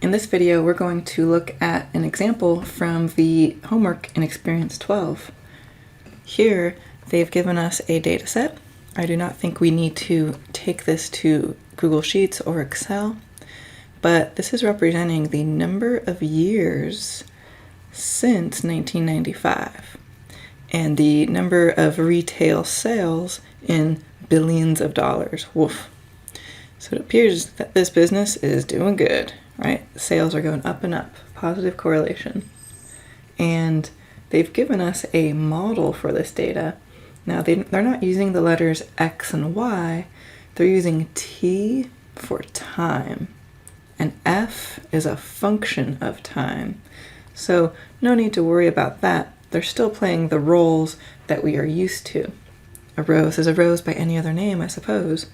In this video, we're going to look at an example from the homework in Experience 12. Here, they've given us a data set. I do not think we need to take this to Google Sheets or Excel, but this is representing the number of years since 1995 and the number of retail sales in billions of dollars. Woof. So it appears that this business is doing good, right? Sales are going up and up, positive correlation. And they've given us a model for this data. Now they're not using the letters X and Y, they're using T for time. And F is a function of time. So no need to worry about that. They're still playing the roles that we are used to. A rose is a rose by any other name, I suppose.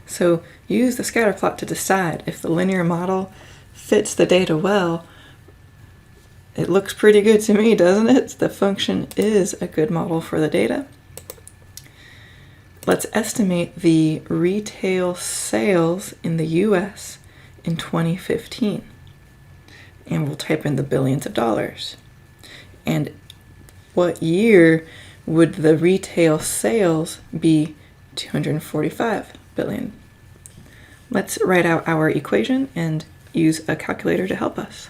So use the scatter plot to decide if the linear model fits the data well. It looks pretty good to me, doesn't it? The function is a good model for the data. Let's estimate the retail sales in the US in 2015. And we'll type in the billions of dollars. And what year would the retail sales be 245 billion? Let's write out our equation and use a calculator to help us.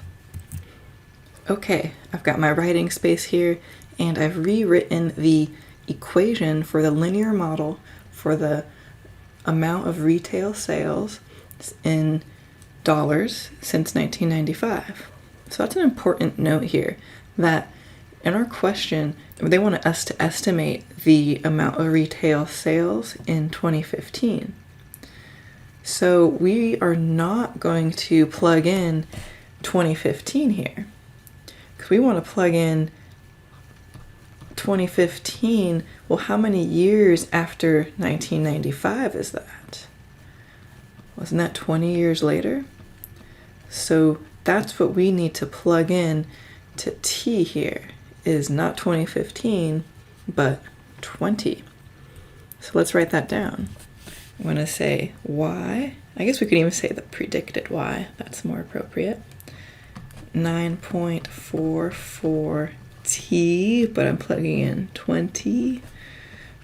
Okay, I've got my writing space here, and I've rewritten the equation for the linear model for the amount of retail sales in dollars since 1995. So that's an important note here, that in our question, they want us to estimate the amount of retail sales in 2015. So we are not going to plug in 2015 here, because we want to plug in 2015. Well, how many years after 1995 is that? Wasn't that 20 years later? So that's what we need to plug in to T here, is not 2015, but 20. So let's write that down. I'm going to say Y. I guess we could even say the predicted Y. That's more appropriate. 9.44 T, but I'm plugging in 20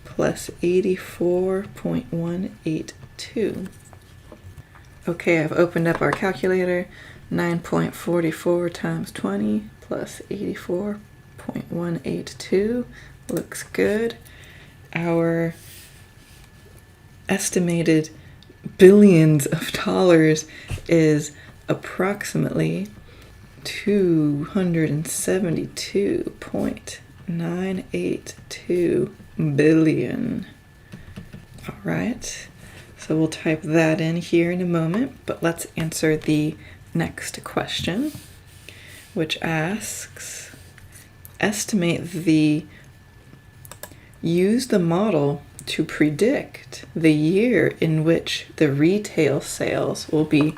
plus 84.182. Okay, I've opened up our calculator. 9.44 times 20 plus 84.182 looks good. Our estimated billions of dollars is approximately 272.982 billion. All right, so we'll type that in here in a moment, but let's answer the next question, which asks, use the model to predict the year in which the retail sales will be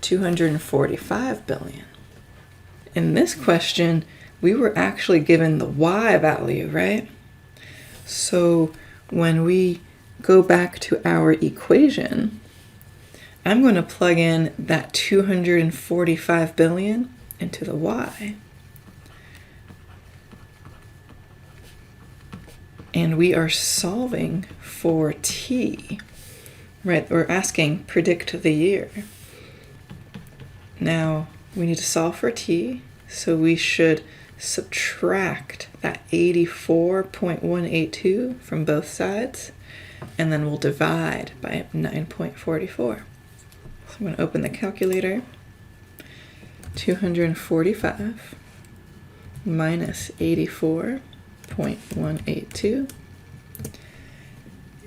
245 billion. In this question, we were actually given the Y value, right? So when we go back to our equation, I'm going to plug in that 245 billion into the Y. And we are solving for T, right? We're asking predict the year. Now we need to solve for T, so we should subtract that 84.182 from both sides, and then we'll divide by 9.44. So I'm going to open the calculator. 245 minus 84.182,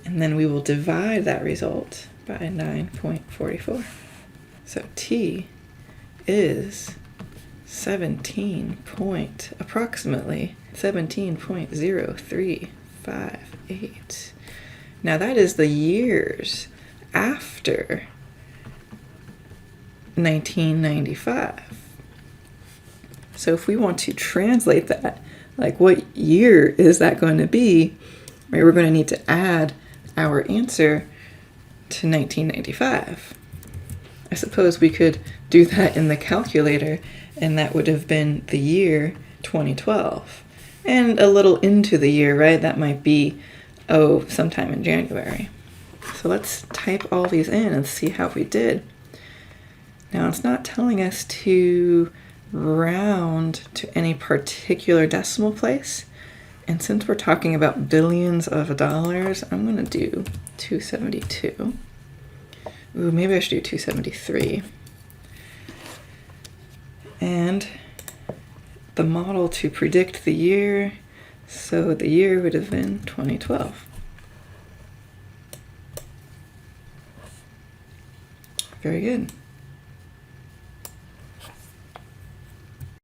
and then we will divide that result by 9.44. So T is approximately 17.0358. Now that is the years after 1995. So if we want to translate that, like what year is that going to be, right, we're going to need to add our answer to 1995. I suppose we could do that in the calculator, and that would have been the year 2012. And a little into the year, right? That might be, oh, sometime in January. So let's type all these in and see how we did. Now it's not telling us to round to any particular decimal place. And since we're talking about billions of dollars, I'm going to do 272. Ooh, maybe I should do 273. And the model to predict the year, so the year would have been 2012. Very good.